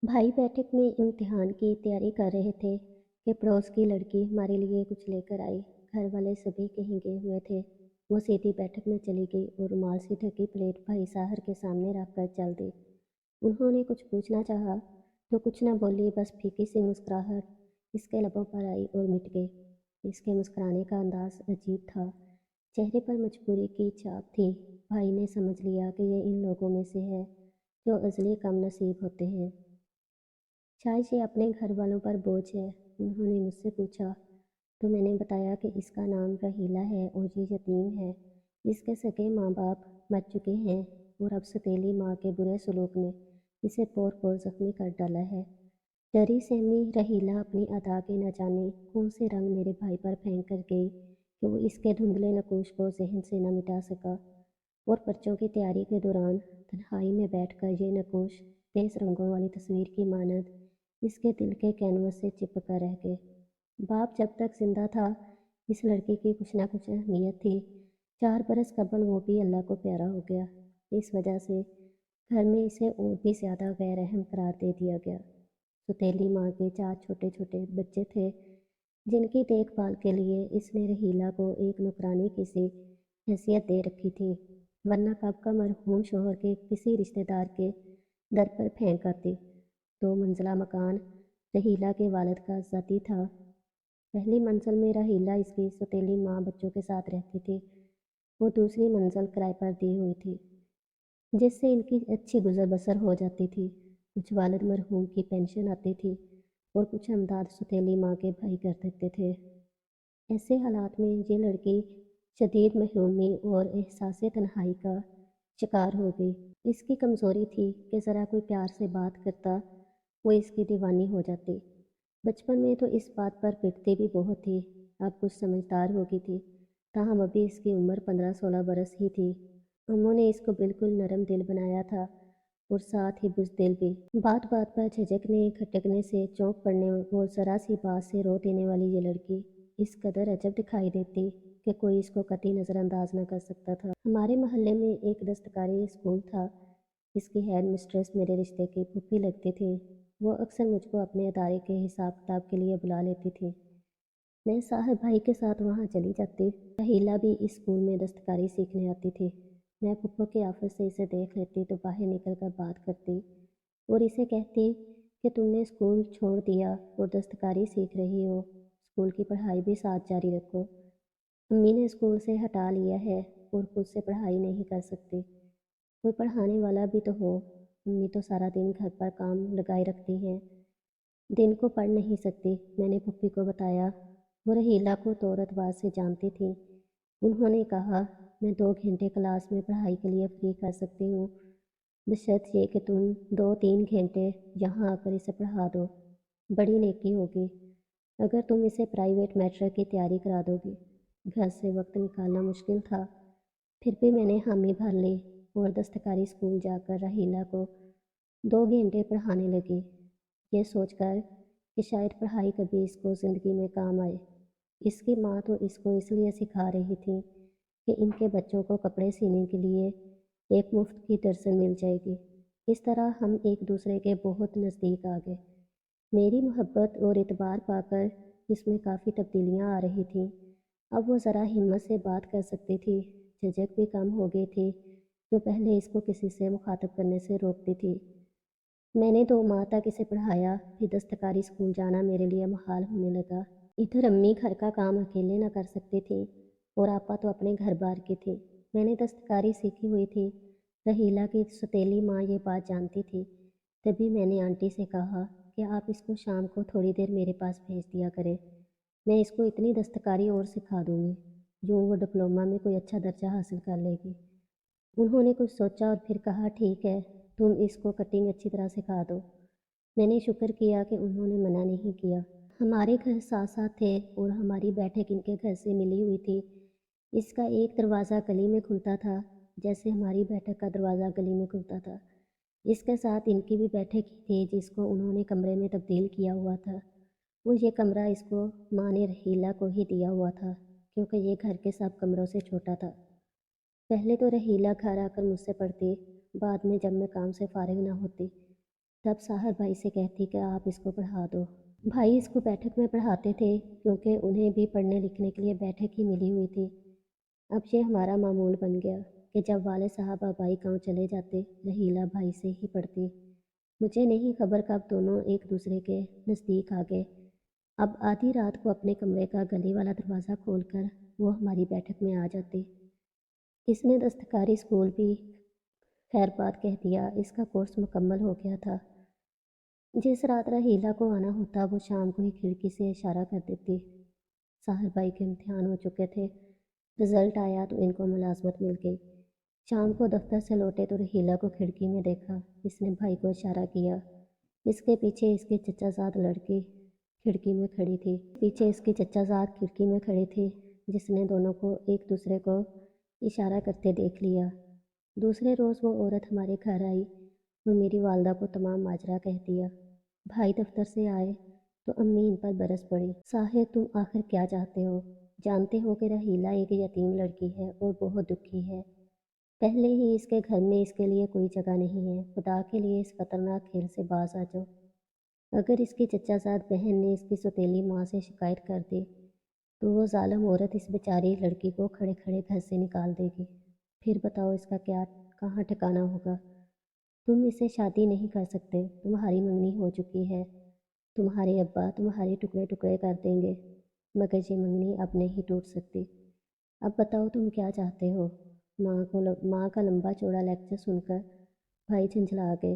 भाई बैठक में इम्तिहान की तैयारी कर रहे थे कि पड़ोस की लड़की हमारे लिए कुछ लेकर आई। घर वाले सभी कहीं गए हुए थे। वो सीधी बैठक में चली गई और रुमाल से ढकी प्लेट भाई साहर के सामने रख कर चल दी। उन्होंने कुछ पूछना चाहा तो कुछ न बोली, बस फीकी सी मुस्कुराहट इसके लबों पर आई और मिट गई। इसके मुस्कुराने का अंदाज अजीब था। चेहरे पर मजबूरी की छाप थी। भाई ने समझ लिया कि ये इन लोगों में से है जो अज़ली कम नसीब होते हैं। शायद ये अपने घर वालों पर बोझ है, उन्होंने मुझसे पूछा। तो मैंने बताया कि इसका नाम रहीला है और ये यतीम है। इसके सगे माँ बाप मर चुके हैं और अब सतीली माँ के बुरे सलूक ने इसे पोर पोर जख्मी कर डाला है। डरी सहमी रहीला अपनी अदा के न जाने कौन से रंग मेरे भाई पर फेंक कर गई कि वो इसके धुंधले नकूश को जहन से न मिटा सका। और पर्चों की तैयारी के दौरान तन्हाई में बैठकर ये नकूश तेज रंगों वाली तस्वीर की मानद इसके दिल के कैनवस से चिपक कर रह गए। बाप जब तक जिंदा था इस लड़की की कुछ ना कुछ अहमियत थी। 4 बरस कबल वो भी अल्लाह को प्यारा हो गया। इस वजह से घर में इसे और भी ज़्यादा गैर अहम करार दे दिया गया। सुतीली माँ के 4 छोटे छोटे बच्चे थे जिनकी देखभाल के लिए इसने रहीला को एक नौकरानी की सी हैसियत दे रखी थी, वरना कब का मरहूम शोहर के किसी रिश्तेदार के दर पर फेंक आती। 2 मंजिला मकान रहीला के वालिद का ज़ाती था। पहली मंजिल में रहीला इसकी सौतेली माँ बच्चों के साथ रहती थी। वो दूसरी मंजिल किराए पर दी हुई थी, जिससे इनकी अच्छी गुजर बसर हो जाती थी। कुछ वालिद मरहूम की पेंशन आती थी और कुछ अमदाद सौतेली माँ के भाई कर देते थे। ऐसे हालात में ये लड़की शदीद महरूमी और एहसास तन्हाई का शिकार हो गई। इसकी कमज़ोरी थी कि ज़रा कोई प्यार से बात करता वो इसकी दीवानी हो जाती। बचपन में तो इस बात पर पिटती भी बहुत थी। अब कुछ समझदार हो गई थी, ताहम अभी इसकी उम्र 15-16 बरस ही थी। अम्मू ने इसको बिल्कुल नरम दिल बनाया था और साथ ही बुज़दिल भी। बात बात पर झिझकने खटकने से चौंक पड़ने और ज़रा सी बात से रो देने वाली ये लड़की इस कदर अजब दिखाई देती कि कोई इसको कतई नज़रअंदाज न कर सकता था। हमारे मोहल्ले में एक दस्तकारी स्कूल था। इसकी हेड मिस्ट्रेस मेरे रिश्ते की फूफी लगती थी। वो अक्सर मुझको अपने अदारे के हिसाब किताब के लिए बुला लेती थी। मैं साहब भाई के साथ वहाँ चली जाती। रहीला भी इस स्कूल में दस्तकारी सीखने आती थी। मैं फुप्पो के ऑफिस से इसे देख लेती तो बाहर निकल कर बात करती और इसे कहती कि तुमने स्कूल छोड़ दिया और दस्तकारी सीख रही हो, स्कूल की पढ़ाई भी साथ जारी रखो। अम्मी ने स्कूल से हटा लिया है और खुद से पढ़ाई नहीं कर सकती। कोई पढ़ाने वाला भी तो हो। अम्मी तो सारा दिन घर पर काम लगाए रखती हैं, दिन को पढ़ नहीं सकती। मैंने पुप्पी को बताया। वो रहीला को तौरतबाज से जानती थी। उन्होंने कहा, मैं 2 घंटे क्लास में पढ़ाई के लिए फ्री कर सकती हूँ, बशर्त ये कि तुम 2-3 घंटे यहाँ आकर इसे पढ़ा दो। बड़ी नेकी होगी अगर तुम इसे प्राइवेट मैट्रिक की तैयारी करा दोगी। घर से वक्त निकालना मुश्किल था, फिर भी मैंने हामी भर ली और दस्तकारी स्कूल जाकर रहीला को 2 घंटे पढ़ाने लगी, ये सोचकर कि शायद पढ़ाई कभी इसको ज़िंदगी में काम आए। इसकी माँ तो इसको इसलिए सिखा रही थी कि इनके बच्चों को कपड़े सीने के लिए एक मुफ्त की दर्जन मिल जाएगी। इस तरह हम एक दूसरे के बहुत नज़दीक आ गए। मेरी मोहब्बत और इतबार पाकर इसमें काफ़ी तब्दीलियाँ आ रही थीं। अब वो ज़रा हिम्मत से बात कर सकती थी। झिझक भी कम हो गई थी जो पहले इसको किसी से मुखातब करने से रोकती थी। मैंने 2 माह तक इसे पढ़ाया, फिर दस्तकारी स्कूल जाना मेरे लिए मुहाल होने लगा। इधर अम्मी घर का काम अकेले न कर सकती थी और आपा तो अपने घर बार की थी। मैंने दस्तकारी सीखी हुई थी। रहीला की सौतेली माँ ये बात जानती थी। तभी मैंने आंटी से कहा कि आप इसको शाम को थोड़ी देर मेरे पास भेज दिया करें। मैं इसको इतनी दस्तकारी और सिखा दूँगी, यूँ वो डिप्लोमा में कोई अच्छा दर्जा हासिल कर लेगी। उन्होंने कुछ सोचा और फिर कहा, ठीक है, तुम इसको कटिंग अच्छी तरह सिखा दो। मैंने शुक्र किया कि उन्होंने मना नहीं किया। हमारे घर साथ साथ थे और हमारी बैठक इनके घर से मिली हुई थी। इसका एक दरवाज़ा गली में खुलता था, जैसे हमारी बैठक का दरवाज़ा गली में खुलता था। इसके साथ इनकी भी बैठक ही थी जिसको उन्होंने कमरे में तब्दील किया हुआ था। वो ये कमरा इसको माँ ने रहीला को ही दिया हुआ था क्योंकि ये घर के सब कमरों से छोटा था। पहले तो रहीला घर आकर मुझसे पढ़ती, बाद में जब मैं काम से फारिग ना होती तब साहर भाई से कहती कि आप इसको पढ़ा दो। भाई इसको बैठक में पढ़ाते थे क्योंकि उन्हें भी पढ़ने लिखने के लिए बैठक ही मिली हुई थी। अब ये हमारा मामूल बन गया कि जब वाले साहब आबाई गाँव चले जाते, रहीला भाई से ही पढ़ती। मुझे नहीं खबर कब दोनों एक दूसरे के नज़दीक आ गए। अब आधी रात को अपने कमरे का गली वाला दरवाज़ा खोलकर वो हमारी बैठक में आ जाती। इसने दस्तकारी स्कूल भी खैर बात कह दिया, इसका कोर्स मुकम्मल हो गया था। जिस रात रहीला को आना होता वो शाम को ही खिड़की से इशारा कर देती। साहिर भाई के इम्तिहान हो चुके थे, रिज़ल्ट आया तो इनको मुलाजमत मिल गई। शाम को दफ्तर से लौटे तो रहीला को खिड़की में देखा। इसने भाई को इशारा किया। इसके पीछे इसकी चचाजाद लड़की खिड़की में खड़ी थी। पीछे इसकी चचाजाद खिड़की में खड़ी थी, जिसने दोनों को एक दूसरे को इशारा करते देख लिया। दूसरे रोज़ वो औरत हमारे घर आई और मेरी वालदा को तमाम माजरा कह दिया। भाई दफ्तर से आए तो अम्मी इन पर बरस पड़ी। साहिर, तुम आखिर क्या चाहते हो? जानते हो कि रहीला एक यतीम लड़की है और बहुत दुखी है। पहले ही इसके घर में इसके लिए कोई जगह नहीं है। खुदा के लिए इस खतरनाक खेल से बाज आ जाओ। अगर इसकी चचाजाद बहन ने इसकी सौतेली माँ से शिकायत कर दी तो वो जालिम औरत इस बेचारी लड़की को खड़े खड़े घर से निकाल देगी। फिर बताओ इसका क्या कहाँ ठिकाना होगा। तुम इसे शादी नहीं कर सकते, तुम्हारी मंगनी हो चुकी है। तुम्हारे अब्बा तुम्हारे टुकड़े टुकड़े कर देंगे, मगर ये मंगनी अब नहीं टूट सकती। अब बताओ तुम क्या चाहते हो? माँ का लंबा चौड़ा लेक्चर सुनकर भाई झंझला गए।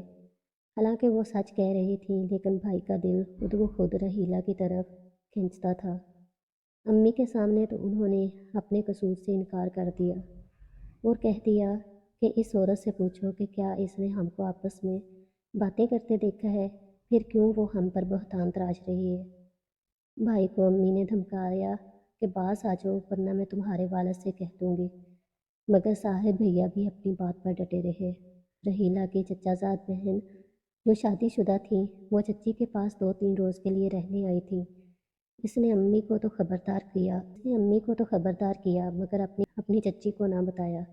हालांकि वो सच कह रही थी, लेकिन भाई का दिल खुद ब खुद रहीला की तरफ खींचता था। अम्मी के सामने तो उन्होंने अपने कसूर से इनकार कर दिया और कह दिया कि इस औरत से पूछो कि क्या इसने हमको आपस में बातें करते देखा है, फिर क्यों वो हम पर बहतान तराश रही है। भाई को अम्मी ने धमकाया कि बास आ जाओ वरना मैं तुम्हारे वालिद से कह दूँगी, मगर साहिब भैया भी अपनी बात पर डटे रहे। रहीला की चचाजाद बहन जो शादीशुदा थी वो चच्ची के पास 2-3 रोज़ के लिए रहने आई थी। इसने अम्मी को तो खबरदार किया मगर अपनी चच्ची को ना बताया।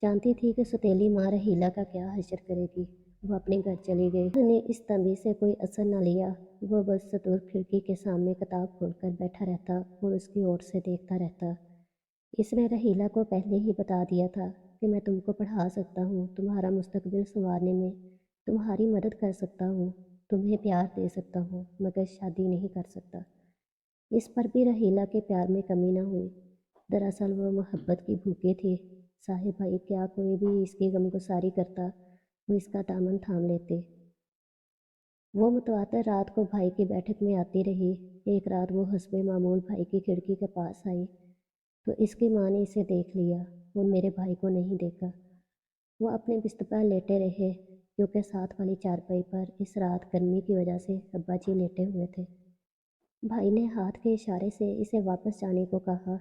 जानती थी कि सौतेली माँ रहीला का क्या हशर करेगी। वो अपने घर चली गई। उसने इस तंबी से कोई असर न लिया। वो बस सतूर खिड़की के सामने किताब खोलकर बैठा रहता और उसकी ओर से देखता रहता। इसने रहीला को पहले ही बता दिया था कि मैं तुमको पढ़ा सकता हूँ, तुम्हारा मुस्तकबिल संवारने में तुम्हारी मदद कर सकता हूँ, तुम्हें प्यार दे सकता हूँ, मगर शादी नहीं कर सकता। इस पर भी रहीला के प्यार में कमी न हुई। दरअसल वो मोहब्बत की भूखे थे। साहिब भाई क्या कोई भी इसकी गमगुसारी करता वो इसका दामन थाम लेते। वो मुतवातर रात को भाई की बैठक में आती रही। एक रात वो हस्बे मामूल भाई की खिड़की के पास आई तो इसकी माँ ने इसे देख लिया और मेरे भाई को नहीं देखा। वो अपने बिस्तर पर लेटे रहे क्योंकि साथ वाली चारपाई पर इस रात गर्मी की वजह से अब्बा जी लेटे हुए थे। भाई ने हाथ के इशारे से इसे वापस जाने को कहा।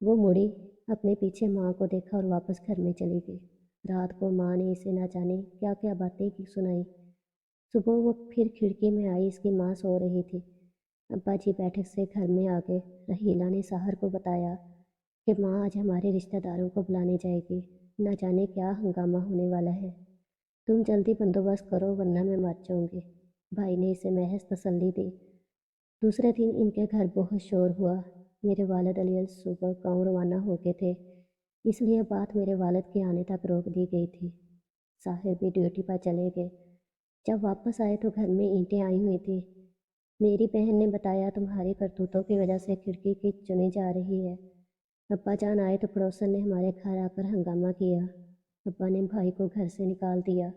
वो मुड़ी, अपने पीछे माँ को देखा और वापस घर में चली गई। रात को माँ ने इसे ना जाने क्या क्या बातें की सुनाई। सुबह वो फिर खिड़की में आई, इसकी माँ सो रही थी। अब्बा जी बैठक से घर में आ गए। रहीला ने साहर को बताया कि माँ आज हमारे रिश्तेदारों को बुलाने जाएगी, न जाने क्या हंगामा होने वाला है। तुम जल्दी बंदोबस्त करो वरना मैं मर जाऊंगी। भाई ने इसे महज तसल्ली दी। दूसरे दिन इनके घर बहुत शोर हुआ। मेरे वालिद अली सुबह गाँव रवाना हो गए थे, इसलिए बात मेरे वालिद के आने तक रोक दी गई थी। साहिर भी ड्यूटी पर चले गए। जब वापस आए तो घर में ईंटें आई हुई थी। मेरी बहन ने बताया तुम्हारी करतूतों की वजह से खिड़की की चुनी जा रही है। अब्बा जान आए तो पड़ोसन ने हमारे घर आकर हंगामा किया। अब्बा ने भाई को घर से निकाल दिया।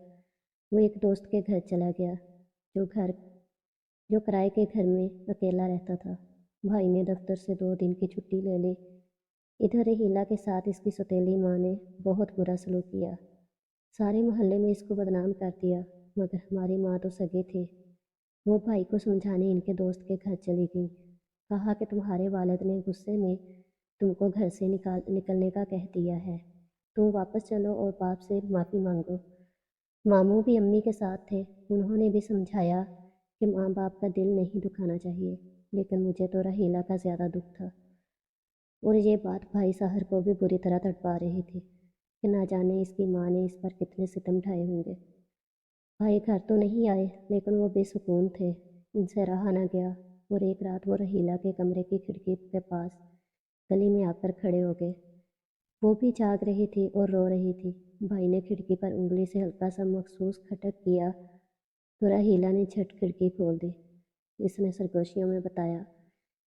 वो एक दोस्त के घर चला गया जो घर जो किराए के घर में अकेला रहता था। भाई ने दफ्तर से 2 दिन की छुट्टी ले ली। इधर हीला के साथ इसकी सौतेली माँ ने बहुत बुरा सलूक किया। सारे मोहल्ले में इसको बदनाम कर दिया, मगर हमारी माँ तो सगे थे। वो भाई को समझाने इनके दोस्त के घर चली गई। कहा कि तुम्हारे वालिद ने गुस्से में तुमको घर से निकलने का कह दिया है। तुम वापस चलो और बाप से माफ़ी मांगो। मामू भी अम्मी के साथ थे। उन्होंने भी समझाया कि माँ बाप का दिल नहीं दुखाना चाहिए, लेकिन मुझे तो रहीला का ज़्यादा दुख था। और ये बात भाई साहर को भी बुरी तरह तड़पा रही थी कि ना जाने इसकी माँ ने इस पर कितने सितम ढाए होंगे। भाई घर तो नहीं आए, लेकिन वो बेसुकून थे। इनसे रहा न गया और एक रात वो रहीला के कमरे की खिड़की के पास गली में आकर खड़े हो गए। वो भी जाग रही थी और रो रही थी। भाई ने खिड़की पर उंगली से हल्का सा मखसूस खटक किया तो रहीला ने झट खिड़की खोल दी। इसने सरगोशियों में बताया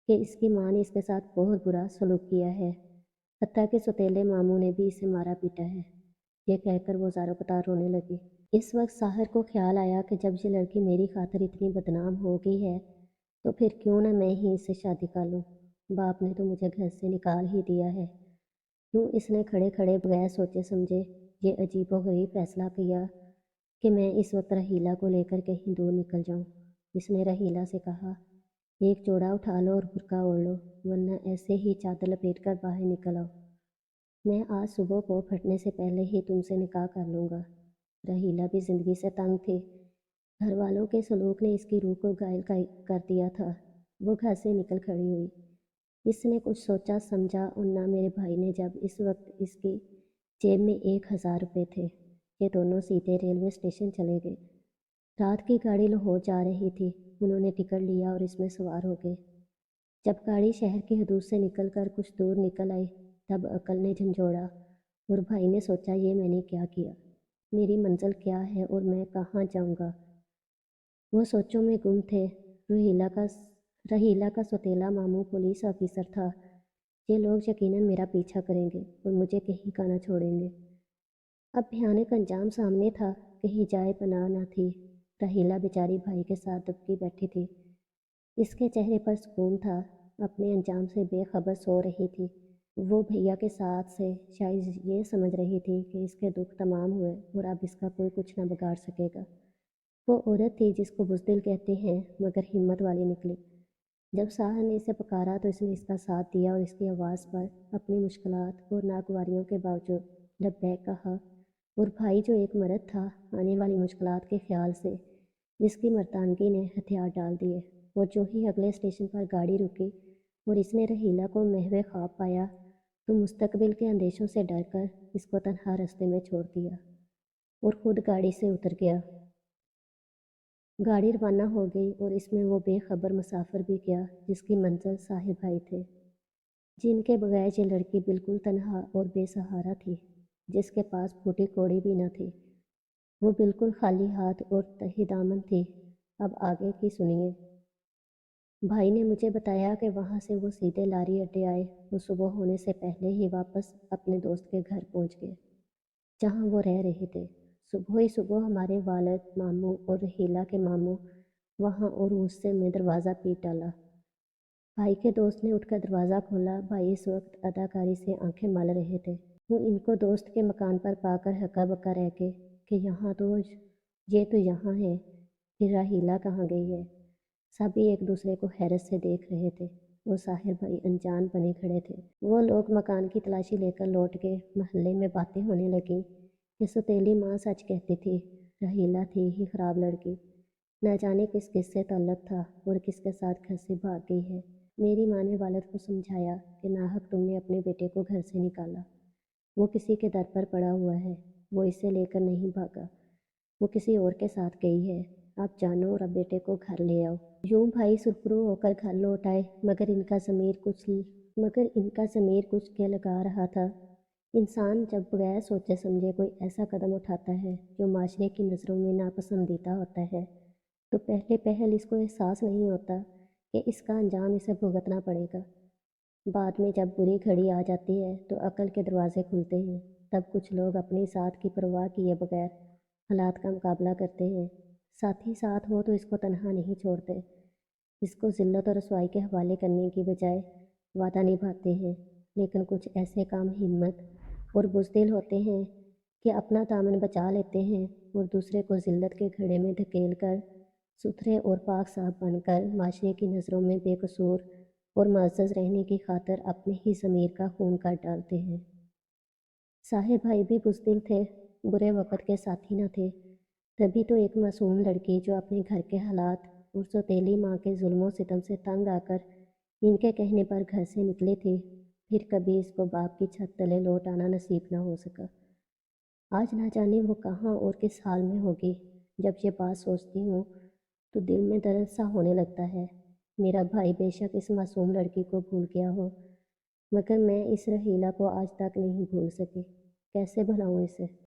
कि इसकी माँ ने इसके साथ बहुत बुरा सलूक किया है। हत्ता के सौतेले मामू ने भी इसे मारा पीटा है। ये कहकर वो ज़ारो कतार रोने लगी। इस वक्त साहिर को ख्याल आया कि जब ये लड़की मेरी खातिर इतनी बदनाम हो गई है तो फिर क्यों ना मैं ही इससे शादी कर लूँ। बाप ने तो मुझे घर से निकाल ही दिया है। क्यों इसने खड़े खड़े बगैर सोचे समझे ये अजीबोगरीब फैसला किया कि मैं इस वक्त रहीला को लेकर कहीं दूर निकल जाऊँ। इसने रहीला से कहा, एक जोड़ा उठा लो और बुर्का ओढ़ लो, वरना ऐसे ही चादर लपेट कर बाहर निकल आओ। मैं आज सुबह को फटने से पहले ही तुमसे निकाह कर लूँगा। रहीला भी ज़िंदगी से तंग थी। घर वालों के सलूक ने इसकी रूह को घायल कर दिया था। वो घर से निकल खड़ी हुई। इसने कुछ सोचा समझा और ना मेरे भाई ने। जब इस वक्त इसकी जेब में 1000 रुपये थे। ये दोनों सीधे रेलवे स्टेशन चले गए। रात की गाड़ी लाहौर जा रही थी। उन्होंने टिकट लिया और इसमें सवार हो गए। जब गाड़ी शहर की हदूद से निकलकर कुछ दूर निकल आई तब अकल ने झंझोड़ा और भाई ने सोचा, ये मैंने क्या किया, मेरी मंजिल क्या है और मैं कहाँ जाऊँगा। वो सोचों में गुम थे। रहीला का सौतेला मामू पुलिस ऑफिसर था। ये लोग यकीनन मेरा पीछा करेंगे और मुझे कहीं का न छोड़ेंगे। अब भयानक अंजाम सामने था, कहीं जाए पनाह न थी। रहीला बेचारी भाई के साथ दबकी बैठी थी। इसके चेहरे पर सुकून था। अपने अंजाम से बेखबर सो रही थी। वो भैया के साथ से शायद ये समझ रही थी कि इसके दुख तमाम हुए और अब इसका कोई कुछ न बिगाड़ सकेगा। वो औरत थी जिसको बुज़दिल कहते हैं, मगर हिम्मत वाली निकली। जब साहर ने इसे पुकारा तो इसने इसका साथ दिया और इसकी आवाज़ पर अपनी मुश्किलात और नागवारियों के बावजूद लब्बैक कहा। और भाई जो एक मर्द था, आने वाली मुश्किलात के ख्याल से जिसकी मर्दानगी ने हथियार डाल दिए, और जो ही अगले स्टेशन पर गाड़ी रुकी और इसने रहीला को महवे ख्वाब पाया तो मुस्तकबिल के अंदेशों से डरकर इसको तन्हा रास्ते में छोड़ दिया और खुद गाड़ी से उतर गया। गाड़ी रवाना हो गई और इसमें वो बेखबर मुसाफिर भी गया जिसकी मंजिल साहिर भाई थे, जिनके बगैर ये लड़की बिल्कुल तन्हा और बेसहारा थी, जिसके पास फूटी कौड़ी भी न थी। वो बिल्कुल खाली हाथ और तही दामन थी। अब आगे की सुनिए। भाई ने मुझे बताया कि वहाँ से वो सीधे लारी अड्डे आए। वो सुबह होने से पहले ही वापस अपने दोस्त के घर पहुँच गए जहाँ वो रह रहे थे। सुबह ही सुबह हमारे वालिद मामू और रहीला के मामू वहाँ और गुस्से में दरवाज़ा पीट डाला। भाई के दोस्त ने उठकर दरवाज़ा खोला। भाई इस वक्त अदाकारी से आंखें मल रहे थे। वो इनको दोस्त के मकान पर पाकर हक्का बक्का रह गए कि ये तो यहाँ है, फिर राहीला कहाँ गई है। सभी एक दूसरे को हैरत से देख रहे थे। वो साहिर भाई अनजान बने खड़े थे। वो लोग मकान की तलाशी लेकर लौट गए। मोहल्ले में बातें होने लगी कि सौतेली माँ सच कहती थी, रहीला थी ही खराब लड़की, न जाने किस किस से ताल्लुक था और किसके साथ घर से भाग गई है। मेरी माँ ने वालिद को समझाया कि नाहक तुमने अपने बेटे को घर से निकाला। वो किसी के दर पर पड़ा हुआ है। वो इसे लेकर नहीं भागा, वो किसी और के साथ गई है। आप जानो और अब बेटे को घर ले आओ। यूं भाई सुरखरू होकर घर लौट आए, मगर इनका ज़मीर कुछ के लगा रहा था। इंसान जब बगैर सोचे समझे कोई ऐसा कदम उठाता है जो माशरे की नज़रों में नापसंदीदा होता है तो पहले पहल इसको एहसास नहीं होता कि इसका अंजाम इसे भुगतना पड़ेगा। बाद में जब बुरी घड़ी आ जाती है तो अकल के दरवाजे खुलते हैं। तब कुछ लोग अपनी साथ की परवाह किए बगैर हालात का मुकाबला करते हैं। साथी साथ हो तो इसको तनहा नहीं छोड़ते। इसको ज़िल्लत और रसवाई के हवाले करने की बजाय वादा निभाते हैं। लेकिन कुछ ऐसे काम हिम्मत और बुज़दिल होते हैं कि अपना दामन बचा लेते हैं और दूसरे को ज़िल्लत के घड़े में धकेल कर सुथरे और पाक साफ बनकर माशरे की नज़रों में बेकसूर और मुअज़्ज़ज़ रहने की खातिर अपने ही ज़मीर का खून काट डालते हैं। साहिर भाई भी बुज़दिल थे, बुरे वक़्त के साथी न थे। तभी तो एक मासूम लड़की जो अपने घर के हालात और सौतेली माँ के जुल्म सितम से तंग आकर इनके कहने पर घर से निकली थी, फिर कभी इसको बाप की छत तले लौट आना नसीब न हो सका। आज ना जाने वो कहाँ और किस हाल में होगी। جب یہ بات سوچتی ہوں تو دل میں درد سا ہونے لگتا ہے۔ میرا بھائی بے شک اس معصوم لڑکی کو بھول گیا ہو، مگر میں اس رحیلہ کو آج تک نہیں بھول سکی۔ کیسے بھلاؤں اسے؟